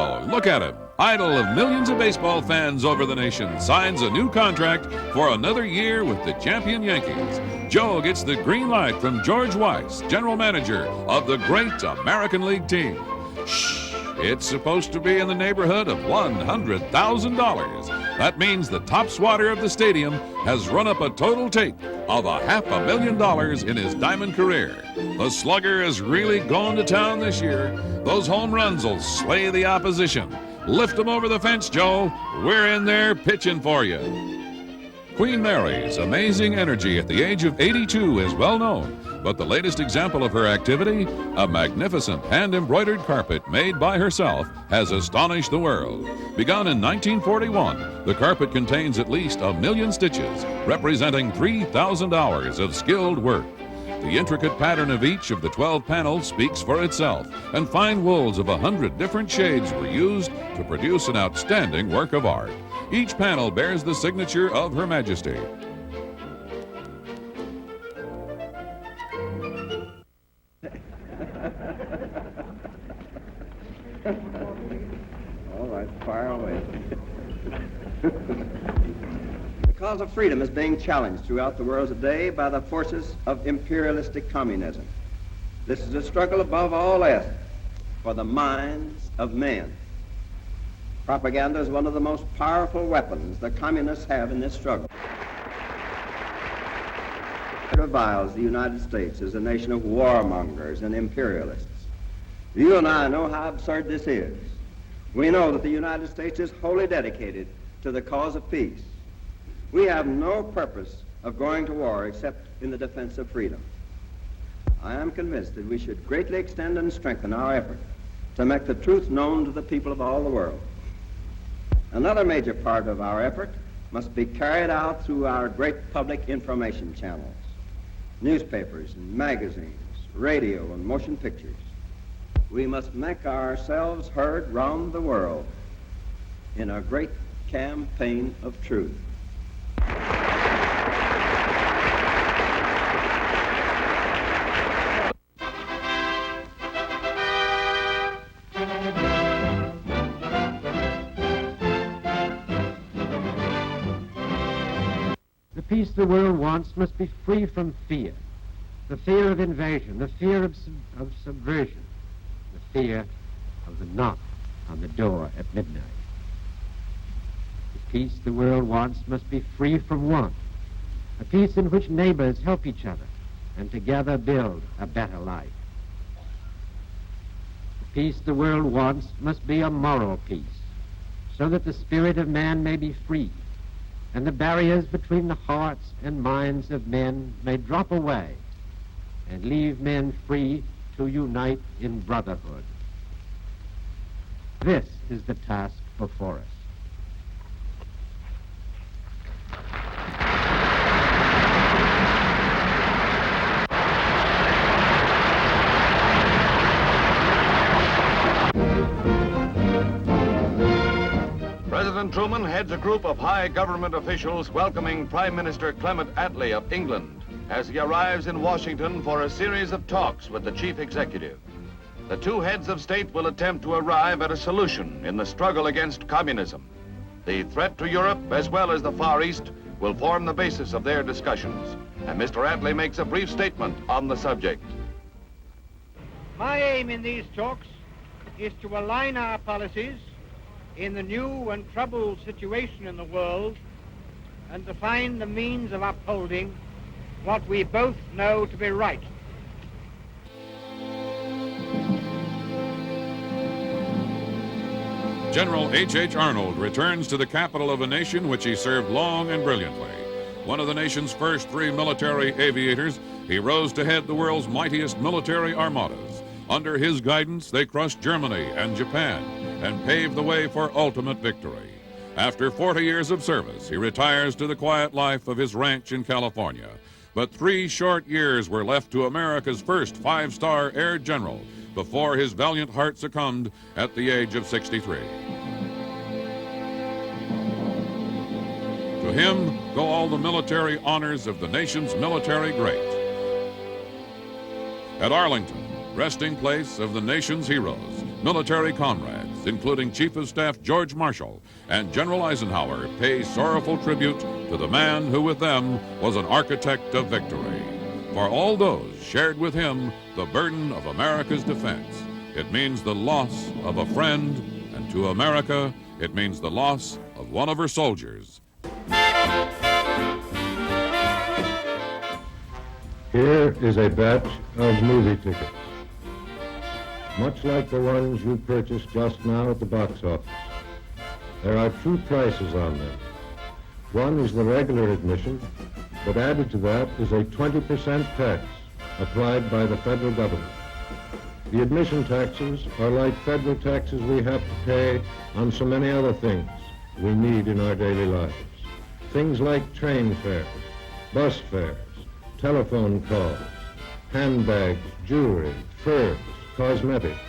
Joe, look at him. Idol of millions of baseball fans over the nation, signs a new contract for another year with the champion Yankees. Joe gets the green light from George Weiss, general manager of the great American League team. Shh, it's supposed to be in the neighborhood of $100,000. That means the top swatter of the stadium has run up a total take of $500,000 in his diamond career. The slugger is really going to town this year. Those home runs will slay the opposition. Lift them over the fence, Joe. We're in there pitching for you. Queen Mary's amazing energy at the age of 82 is well known, but the latest example of her activity, a magnificent hand-embroidered carpet made by herself, has astonished the world. Begun in 1941, the carpet contains at least 1 million stitches, representing 3,000 hours of skilled work. The intricate pattern of each of the 12 panels speaks for itself, and fine wools of 100 different shades were used to produce an outstanding work of art. Each panel bears the signature of Her Majesty. All right, fire away. The cause of freedom is being challenged throughout the world today by the forces of imperialistic communism. This is a struggle above all else for the minds of men. Propaganda is one of the most powerful weapons the communists have in this struggle. It reviles the United States as a nation of warmongers and imperialists. You and I know how absurd this is. We know that the United States is wholly dedicated to the cause of peace. We have no purpose of going to war except in the defense of freedom. I am convinced that we should greatly extend and strengthen our effort to make the truth known to the people of all the world. Another major part of our effort must be carried out through our great public information channels, newspapers and magazines, radio and motion pictures. We must make ourselves heard round the world in a great campaign of truth. The peace the world wants must be free from fear. The fear of invasion, the fear of subversion, the fear of the knock on the door at midnight. The peace the world wants must be free from want, a peace in which neighbors help each other and together build a better life. The peace the world wants must be a moral peace, so that the spirit of man may be free, and the barriers between the hearts and minds of men may drop away and leave men free to unite in brotherhood. This is the task before us. President Truman heads a group of high government officials welcoming Prime Minister Clement Attlee of England as he arrives in Washington for a series of talks with the chief executive. The two heads of state will attempt to arrive at a solution in the struggle against communism. The threat to Europe, as well as the Far East, will form the basis of their discussions. And Mr. Attlee makes a brief statement on the subject. My aim in these talks is to align our policies in the new and troubled situation in the world and to find the means of upholding what we both know to be right. General H.H. Arnold returns to the capital of a nation which he served long and brilliantly. One of the nation's first 3 military aviators, he rose to head the world's mightiest military armadas. Under his guidance, they crushed Germany and Japan and paved the way for ultimate victory. After 40 years of service, he retires to the quiet life of his ranch in California. But 3 short years were left to America's first 5-star air general before his valiant heart succumbed at the age of 63. To him go all the military honors of the nation's military great. At Arlington, resting place of the nation's heroes, military comrades, including Chief of Staff George Marshall and General Eisenhower, pay sorrowful tribute to the man who with them was an architect of victory. For all those shared with him the burden of America's defense, it means the loss of a friend, and to America, it means the loss of one of her soldiers. Here is a batch of movie tickets, much like the ones you purchased just now at the box office. There are two prices on them. One is the regular admission, but added to that is a 20% tax applied by the federal government. The admission taxes are like federal taxes we have to pay on so many other things we need in our daily lives. Things like train fares, bus fares, telephone calls, handbags, jewelry, furs, cosmetics,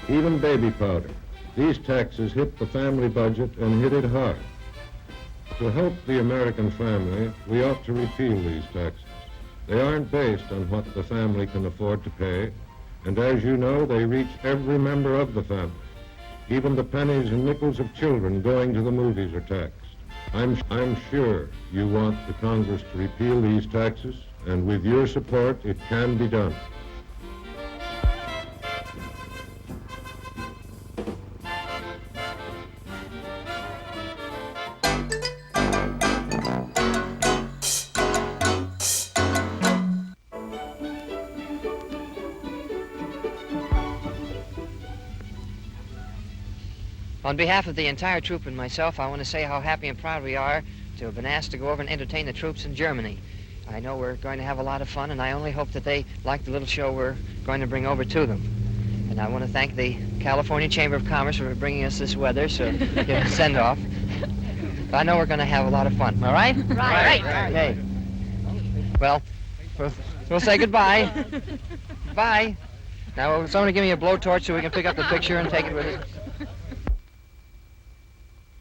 even baby powder. These taxes hit the family budget and hit it hard. To help the American family, we ought to repeal these taxes. They aren't based on what the family can afford to pay, and as you know, they reach every member of the family. Even the pennies and nickels of children going to the movies are taxed. I'm sure you want the Congress to repeal these taxes, and with your support, it can be done. On behalf of the entire troop and myself, I want to say how happy and proud we are to have been asked to go over and entertain the troops in Germany. I know we're going to have a lot of fun, and I only hope that they like the little show we're going to bring over to them. And I want to thank the California Chamber of Commerce for bringing us this weather, so give a send-off. But I know we're going to have a lot of fun. All right? Right. Okay. Well, we'll say goodbye. Bye. Now, will somebody give me a blowtorch so we can pick up the picture and take it with us?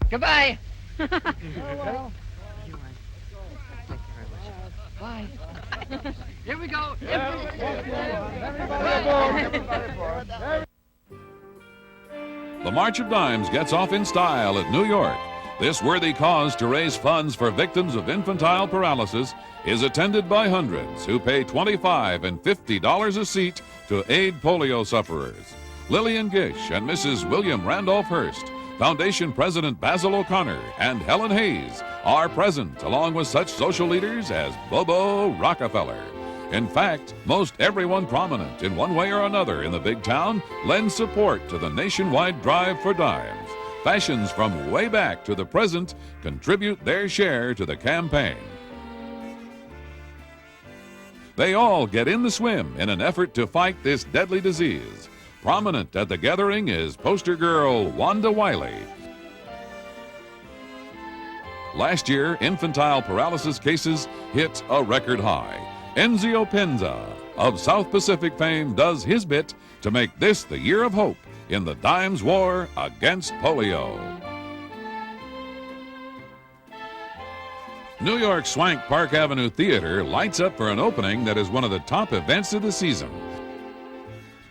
Goodbye. Well. Bye. Here we go. The March of Dimes gets off in style at New York. This worthy cause to raise funds for victims of infantile paralysis is attended by hundreds who pay $25 and $50 a seat to aid polio sufferers. Lillian Gish and Mrs. William Randolph Hearst, Foundation President Basil O'Connor, and Helen Hayes are present, along with such social leaders as Bobo Rockefeller. In fact, most everyone prominent in one way or another in the big town lends support to the nationwide drive for dimes. Fashions from way back to the present contribute their share to the campaign. They all get in the swim in an effort to fight this deadly disease. Prominent at the gathering is poster girl Wanda Wiley. Last year, infantile paralysis cases hit a record high. Enzio Penza of South Pacific fame does his bit to make this the year of hope in the dimes war against polio. New York's Swank Park Avenue Theater lights up for an opening that is one of the top events of the season.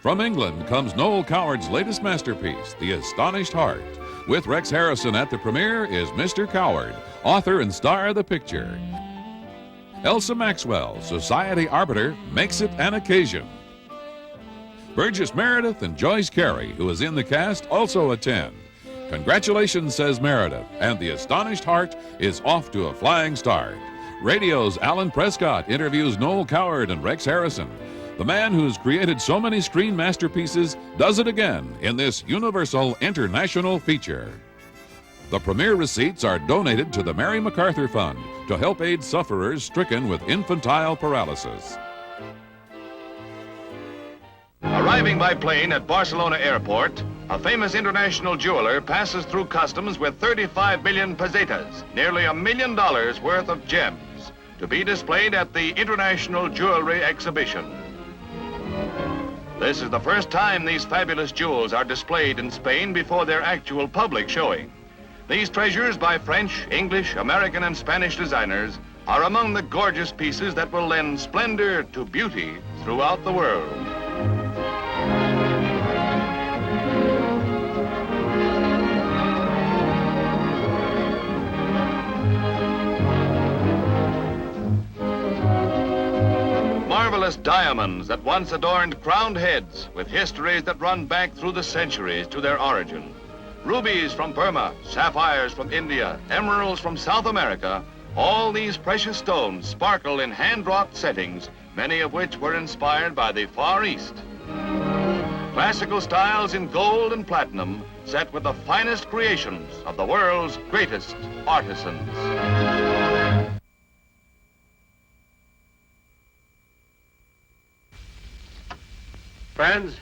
From England comes Noel Coward's latest masterpiece, The Astonished Heart. With Rex Harrison at the premiere is Mr. Coward, author and star of the picture. Elsa Maxwell, society arbiter, makes it an occasion. Burgess Meredith and Joyce Carey, who is in the cast, also attend. Congratulations, says Meredith, and The Astonished Heart is off to a flying start. Radio's Alan Prescott interviews Noel Coward and Rex Harrison. The man who's created so many screen masterpieces does it again in this universal international feature. The premiere receipts are donated to the Mary MacArthur Fund to help aid sufferers stricken with infantile paralysis. Arriving by plane at Barcelona Airport, a famous international jeweler passes through customs with 35 billion pesetas, nearly $1 million worth of gems, to be displayed at the International Jewelry Exhibition. This is the first time these fabulous jewels are displayed in Spain before their actual public showing. These treasures by French, English, American, and Spanish designers are among the gorgeous pieces that will lend splendor to beauty throughout the world. peerless diamonds that once adorned crowned heads with histories that run back through the centuries to their origin. Rubies from Burma, sapphires from India, emeralds from South America, all these precious stones sparkle in hand-wrought settings, many of which were inspired by the Far East. Classical styles in gold and platinum, set with the finest creations of the world's greatest artisans. Friends,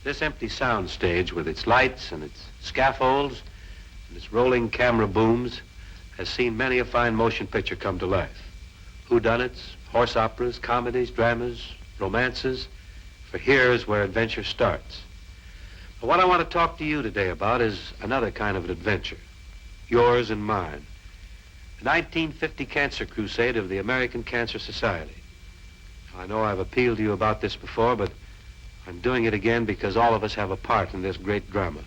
this empty sound stage with its lights and its scaffolds and its rolling camera booms has seen many a fine motion picture come to life. Whodunits, horse operas, comedies, dramas, romances, for here's where adventure starts. But what I want to talk to you today about is another kind of an adventure, yours and mine. The 1950 Cancer Crusade of the American Cancer Society. I know I've appealed to you about this before, but I'm doing it again because all of us have a part in this great drama.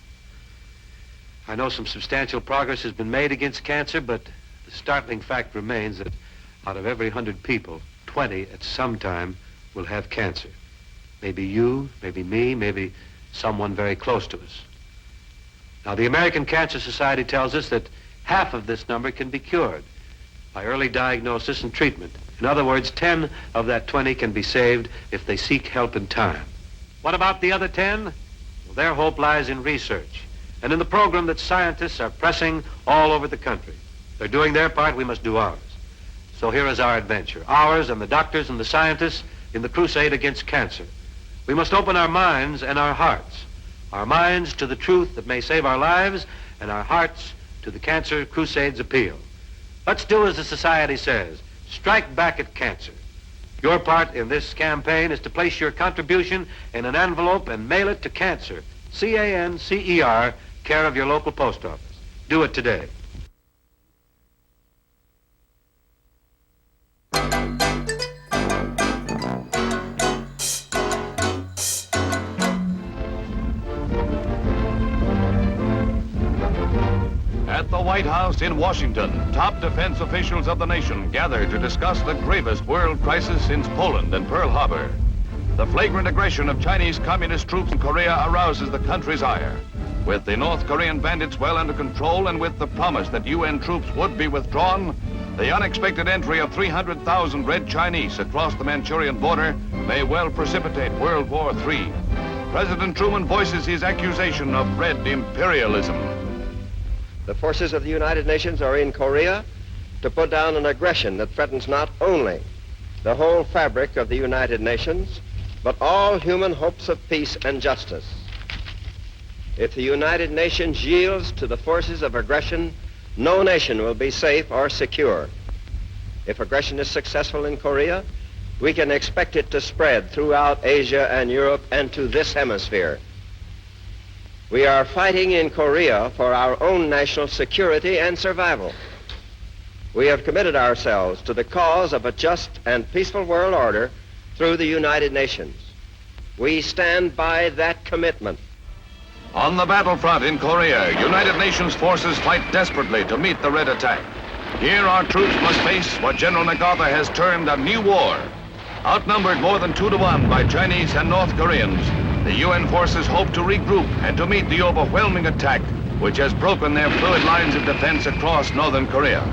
I know some substantial progress has been made against cancer, but the startling fact remains that out of every 100 people, 20 at some time will have cancer. Maybe you, maybe me, maybe someone very close to us. Now, the American Cancer Society tells us that half of this number can be cured by early diagnosis and treatment. In other words, 10 of that 20 can be saved if they seek help in time. What about the other 10? Well, their hope lies in research and in the program that scientists are pressing all over the country. They're doing their part, we must do ours. So here is our adventure, ours and the doctors and the scientists in the crusade against cancer. We must open our minds and our hearts to the truth that may save our lives, and our hearts to the Cancer Crusade's appeal. Let's do as the society says, strike back at cancer. Your part in this campaign is to place your contribution in an envelope and mail it to Cancer, C-A-N-C-E-R, care of your local post office. Do it today. At the White House in Washington, top defense officials of the nation gather to discuss the gravest world crisis since Poland and Pearl Harbor. The flagrant aggression of Chinese communist troops in Korea arouses the country's ire. With the North Korean bandits well under control and with the promise that UN troops would be withdrawn, the unexpected entry of 300,000 Red Chinese across the Manchurian border may well precipitate World War III. President Truman voices his accusation of Red imperialism. The forces of the United Nations are in Korea to put down an aggression that threatens not only the whole fabric of the United Nations, but all human hopes of peace and justice. If the United Nations yields to the forces of aggression, no nation will be safe or secure. If aggression is successful in Korea, we can expect it to spread throughout Asia and Europe and to this hemisphere. We are fighting in Korea for our own national security and survival. We have committed ourselves to the cause of a just and peaceful world order through the United Nations. We stand by that commitment. On the battlefront in Korea, United Nations forces fight desperately to meet the Red attack. Here our troops must face what General MacArthur has termed a new war. Outnumbered more than 2 to 1 by Chinese and North Koreans, the UN forces hope to regroup and to meet the overwhelming attack which has broken their fluid lines of defense across northern Korea.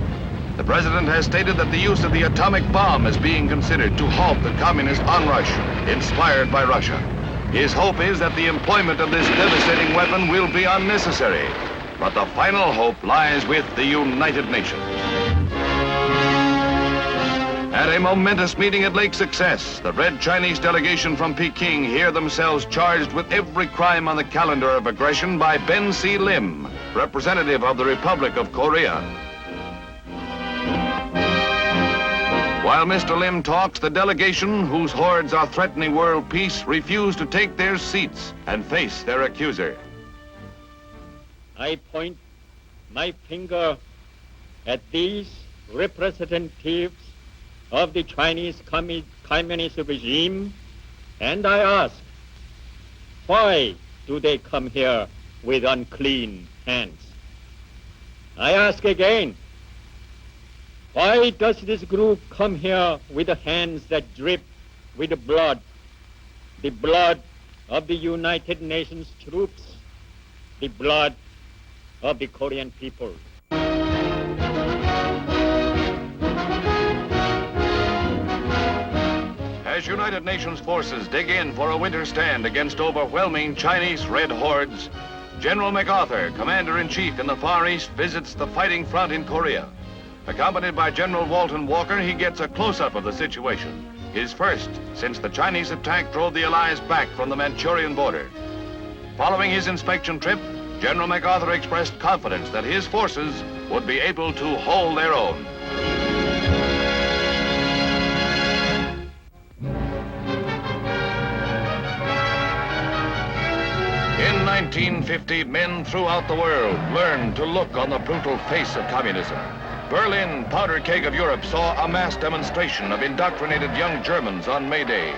The president has stated that the use of the atomic bomb is being considered to halt the communist onrush inspired by Russia. His hope is that the employment of this devastating weapon will be unnecessary, but the final hope lies with the United Nations. At a momentous meeting at Lake Success, the Red Chinese delegation from Peking hear themselves charged with every crime on the calendar of aggression by Ben C. Lim, representative of the Republic of Korea. While Mr. Lim talks, the delegation, whose hordes are threatening world peace, refuse to take their seats and face their accuser. I point my finger at these representatives of the Chinese communist regime, and I ask, why do they come here with unclean hands? I ask again, why does this group come here with hands that drip with blood, the blood of the United Nations troops, the blood of the Korean people. As United Nations forces dig in for a winter stand against overwhelming Chinese Red Hordes, General MacArthur, Commander-in-Chief in the Far East, visits the fighting front in Korea. Accompanied by General Walton Walker, he gets a close-up of the situation, his first since the Chinese attack drove the Allies back from the Manchurian border. Following his inspection trip, General MacArthur expressed confidence that his forces would be able to hold their own. In 1950, men throughout the world learned to look on the brutal face of communism. Berlin, powder keg of Europe, saw a mass demonstration of indoctrinated young Germans on May Day.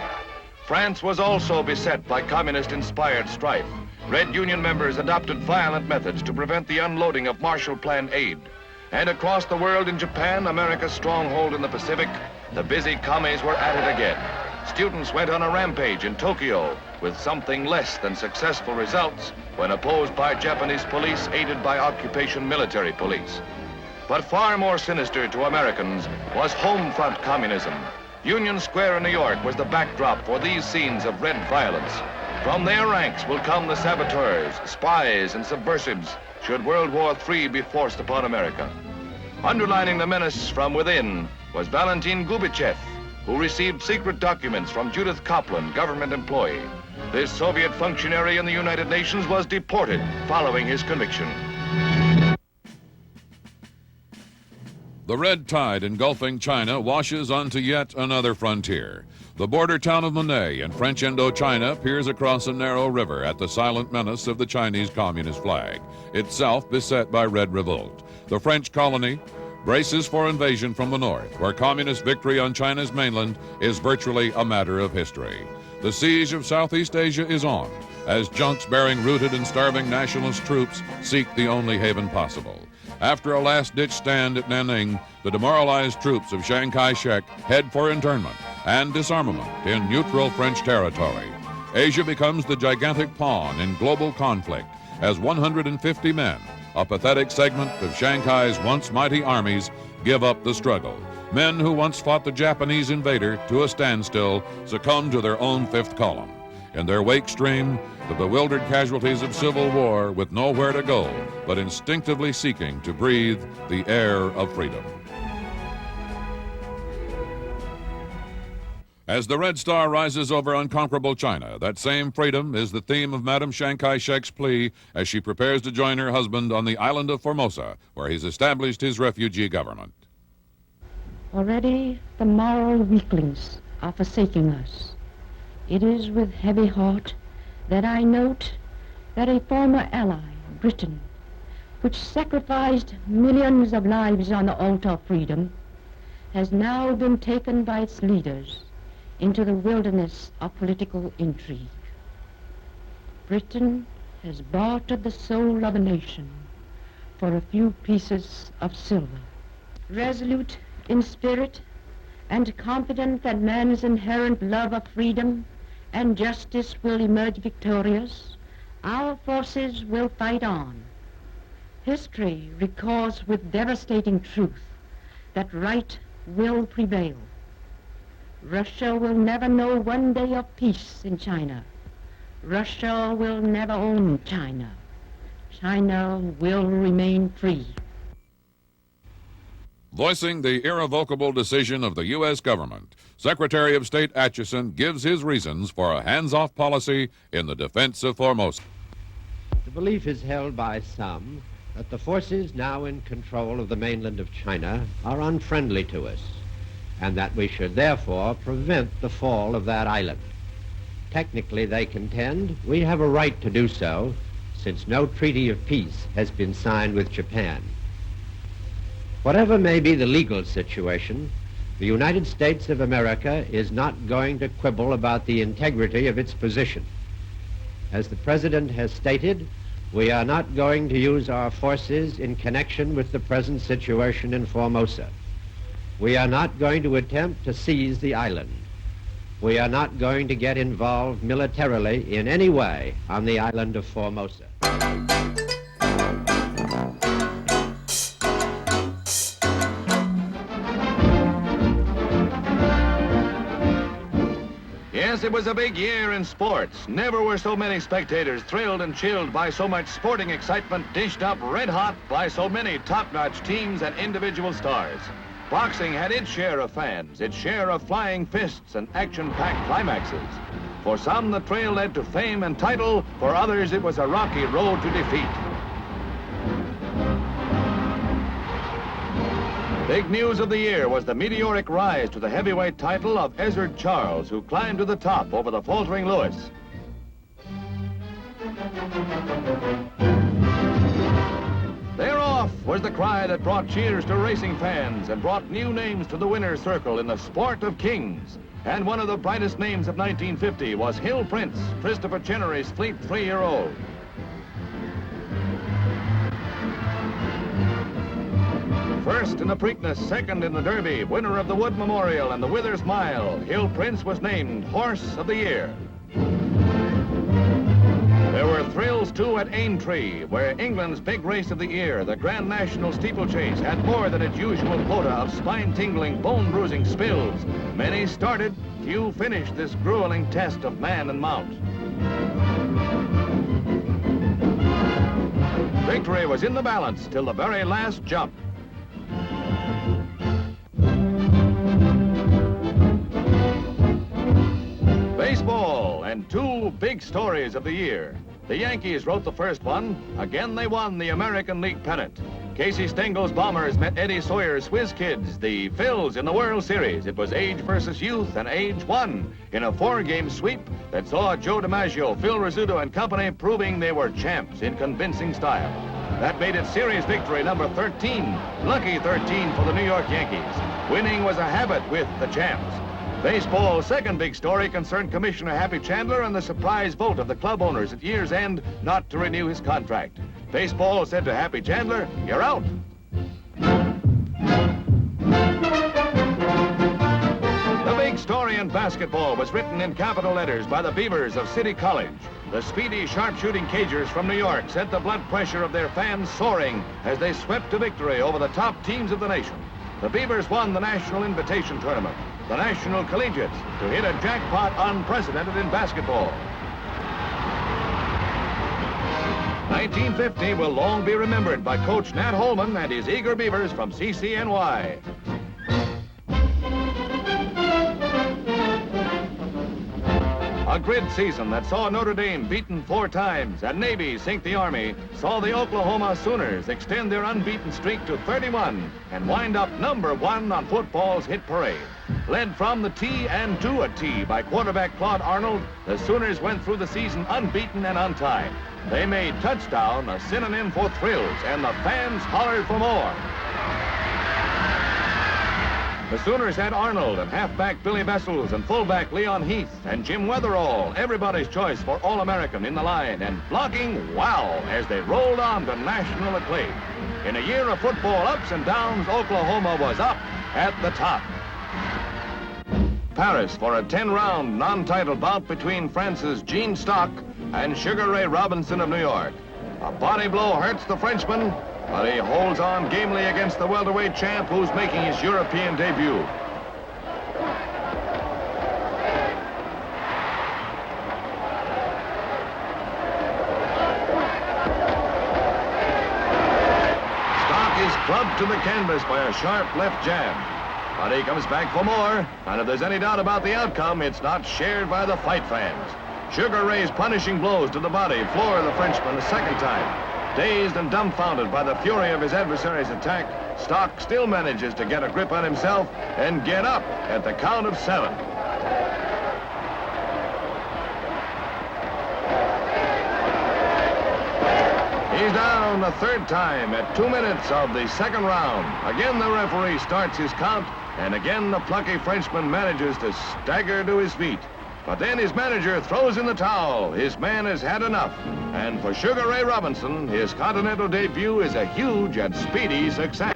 France was also beset by communist-inspired strife. Red Union members adopted violent methods to prevent the unloading of Marshall Plan aid. And across the world in Japan, America's stronghold in the Pacific, the busy commies were at it again. Students went on a rampage in Tokyo with something less than successful results when opposed by Japanese police aided by occupation military police. But far more sinister to Americans was home front communism. Union Square in New York was the backdrop for these scenes of red violence. From their ranks will come the saboteurs, spies, and subversives should World War III be forced upon America. Underlining the menace from within was Valentin Gubichev, who received secret documents from Judith Kaplan, government employee. This Soviet functionary in the United Nations was deported following his conviction. The red tide engulfing China washes onto yet another frontier. The border town of Monet in French Indochina peers across a narrow river at the silent menace of the Chinese Communist flag, itself beset by red revolt. The French colony braces for invasion from the north, where communist victory on China's mainland is virtually a matter of history. The siege of Southeast Asia is on, as junks bearing rooted and starving nationalist troops seek the only haven possible. After a last-ditch stand at Nanning, the demoralized troops of Chiang Kai-shek head for internment and disarmament in neutral French territory. Asia becomes the gigantic pawn in global conflict as 150 men, a pathetic segment of Shanghai's once mighty armies, give up the struggle. Men who once fought the Japanese invader to a standstill succumb to their own fifth column. In their wake stream, the bewildered casualties of civil war with nowhere to go, but instinctively seeking to breathe the air of freedom. As the Red Star rises over unconquerable China, that same freedom is the theme of Madame Chiang Kai-shek's plea as she prepares to join her husband on the island of Formosa, where he's established his refugee government. Already the moral weaklings are forsaking us. It is with heavy heart that I note that a former ally, Britain, which sacrificed millions of lives on the altar of freedom, has now been taken by its leaders into the wilderness of political intrigue. Britain has bartered the soul of a nation for a few pieces of silver. Resolute in spirit and confident that man's inherent love of freedom and justice will emerge victorious, our forces will fight on. History records with devastating truth that right will prevail. Russia will never know one day of peace in China. Russia will never own China. China will remain free. Voicing the irrevocable decision of the U.S. government, Secretary of State Acheson gives his reasons for a hands-off policy in the defense of Formosa. The belief is held by some that the forces now in control of the mainland of China are unfriendly to us, and that we should therefore prevent the fall of that island. Technically, they contend, we have a right to do so, since no treaty of peace has been signed with Japan. Whatever may be the legal situation, the United States of America is not going to quibble about the integrity of its position. As the President has stated, we are not going to use our forces in connection with the present situation in Formosa. We are not going to attempt to seize the island. We are not going to get involved militarily in any way on the island of Formosa. Yes, it was a big year in sports. Never were so many spectators thrilled and chilled by so much sporting excitement dished up red hot by so many top-notch teams and individual stars. Boxing had its share of fans, its share of flying fists and action-packed climaxes. For some, the trail led to fame and title. For others, it was a rocky road to defeat. Big news of the year was the meteoric rise to the heavyweight title of Ezzard Charles, who climbed to the top over the faltering Lewis. "They're off" was the cry that brought cheers to racing fans and brought new names to the winner's circle in the sport of kings. And one of the brightest names of 1950 was Hill Prince, Christopher Chenery's fleet 3-year-old. First in the Preakness, second in the Derby, winner of the Wood Memorial and the Withers Mile, Hill Prince was named Horse of the Year. There were thrills, too, at Aintree, where England's big race of the year, the Grand National Steeplechase, had more than its usual quota of spine-tingling, bone-bruising spills. Many started, few finished this grueling test of man and mount. Victory was in the balance till the very last jump. Baseball, and two big stories of the year. The Yankees wrote the first one. Again, they won the American League pennant. Casey Stengel's Bombers met Eddie Sawyer's Whiz Kids, the Phils, in the World Series. It was age versus youth, and age won in a 4-game sweep that saw Joe DiMaggio, Phil Rizzuto, and company proving they were champs in convincing style. That made it series victory number 13, lucky 13 for the New York Yankees. Winning was a habit with the champs. Baseball's second big story concerned Commissioner Happy Chandler and the surprise vote of the club owners at year's end not to renew his contract. Baseball said to Happy Chandler, "You're out." The big story in basketball was written in capital letters by the Beavers of City College. The speedy, sharp-shooting Cagers from New York sent the blood pressure of their fans soaring as they swept to victory over the top teams of the nation. The Beavers won the National Invitation Tournament, the National Collegiates, to hit a jackpot unprecedented in basketball. 1950 will long be remembered by Coach Nat Holman and his eager Beavers from CCNY. A grid season that saw Notre Dame beaten 4 times and Navy sink the Army saw the Oklahoma Sooners extend their unbeaten streak to 31 and wind up number 1 on football's hit parade. Led from the tee and to a tee by quarterback Claude Arnold, the Sooners went through the season unbeaten and untied. They made touchdown a synonym for thrills, and the fans hollered for more. The Sooners had Arnold and halfback Billy Bessels and fullback Leon Heath and Jim Weatherall, everybody's choice for All-American, in the line, and blocking, wow, as they rolled on to national acclaim. In a year of football ups and downs, Oklahoma was up at the top. Paris for a 10-round non-title bout between France's Gene Stock and Sugar Ray Robinson of New York. A body blow hurts the Frenchman, but he holds on gamely against the welterweight champ who's making his European debut. Stock is clubbed to the canvas by a sharp left jab. But he comes back for more, and if there's any doubt about the outcome, it's not shared by the fight fans. Sugar Ray's punishing blows to the body floor the Frenchman a second time. Dazed and dumbfounded by the fury of his adversary's attack, Stock still manages to get a grip on himself and get up at the count of 7. He's down a third time at 2 minutes of the second round. Again, the referee starts his count, and again the plucky Frenchman manages to stagger to his feet. But then his manager throws in the towel. His man has had enough. And for Sugar Ray Robinson, his Continental debut is a huge and speedy success.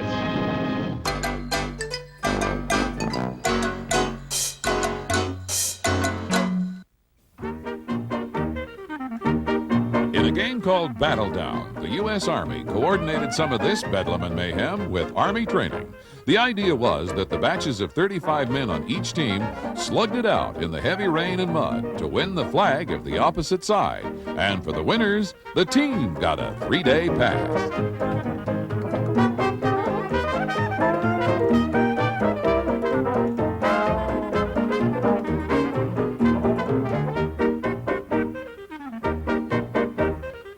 In a game called Battle Down, the U.S. Army coordinated some of this bedlam and mayhem with Army training. The idea was that the batches of 35 men on each team slugged it out in the heavy rain and mud to win the flag of the opposite side. And for the winners, the team got a 3-day pass.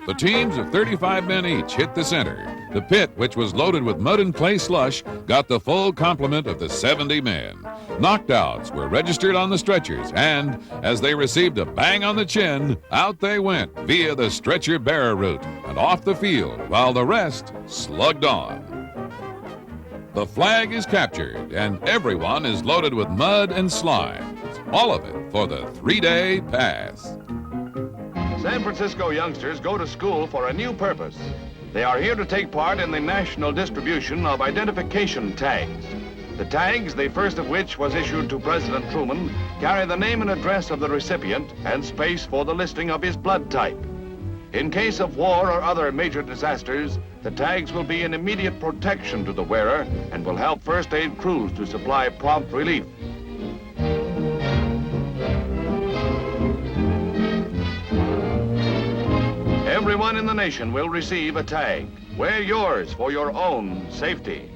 The teams of 35 men each hit the center. The pit, which was loaded with mud and clay slush, got the full complement of the 70 men. Knockouts were registered on the stretchers, and as they received a bang on the chin, out they went via the stretcher bearer route and off the field, while the rest slugged on. The flag is captured, and everyone is loaded with mud and slime. All of it for the 3-day pass. San Francisco youngsters go to school for a new purpose. They are here to take part in the national distribution of identification tags. The tags, the first of which was issued to President Truman, carry the name and address of the recipient and space for the listing of his blood type. In case of war or other major disasters, the tags will be an immediate protection to the wearer and will help first aid crews to supply prompt relief. Everyone in the nation will receive a tag. Wear yours for your own safety.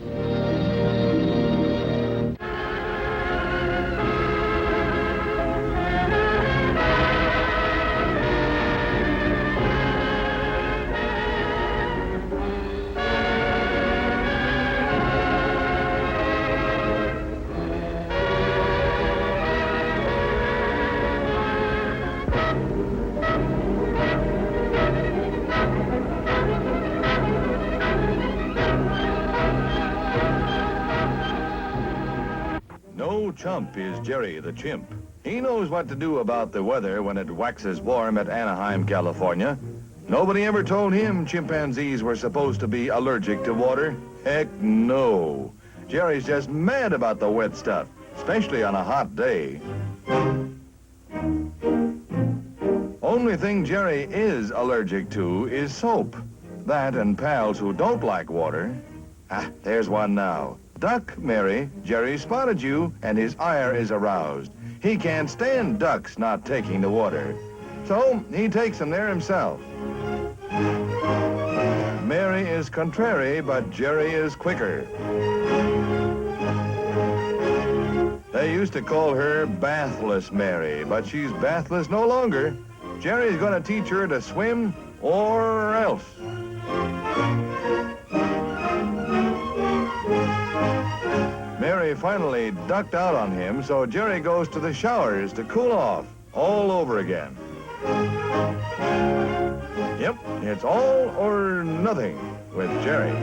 No chump is Jerry the chimp. He knows what to do about the weather when it waxes warm at Anaheim, California. Nobody ever told him chimpanzees were supposed to be allergic to water. Heck no. Jerry's just mad about the wet stuff, especially on a hot day. Only thing Jerry is allergic to is soap. That and pals who don't like water. Ah, there's one now. Duck, Mary, Jerry spotted you, and his ire is aroused. He can't stand ducks not taking the water. So he takes them there himself. Mary is contrary, but Jerry is quicker. They used to call her Bathless Mary, but she's bathless no longer. Jerry's gonna teach her to swim or else. Mary finally ducked out on him, so Jerry goes to the showers to cool off all over again. Yep, it's all or nothing with Jerry.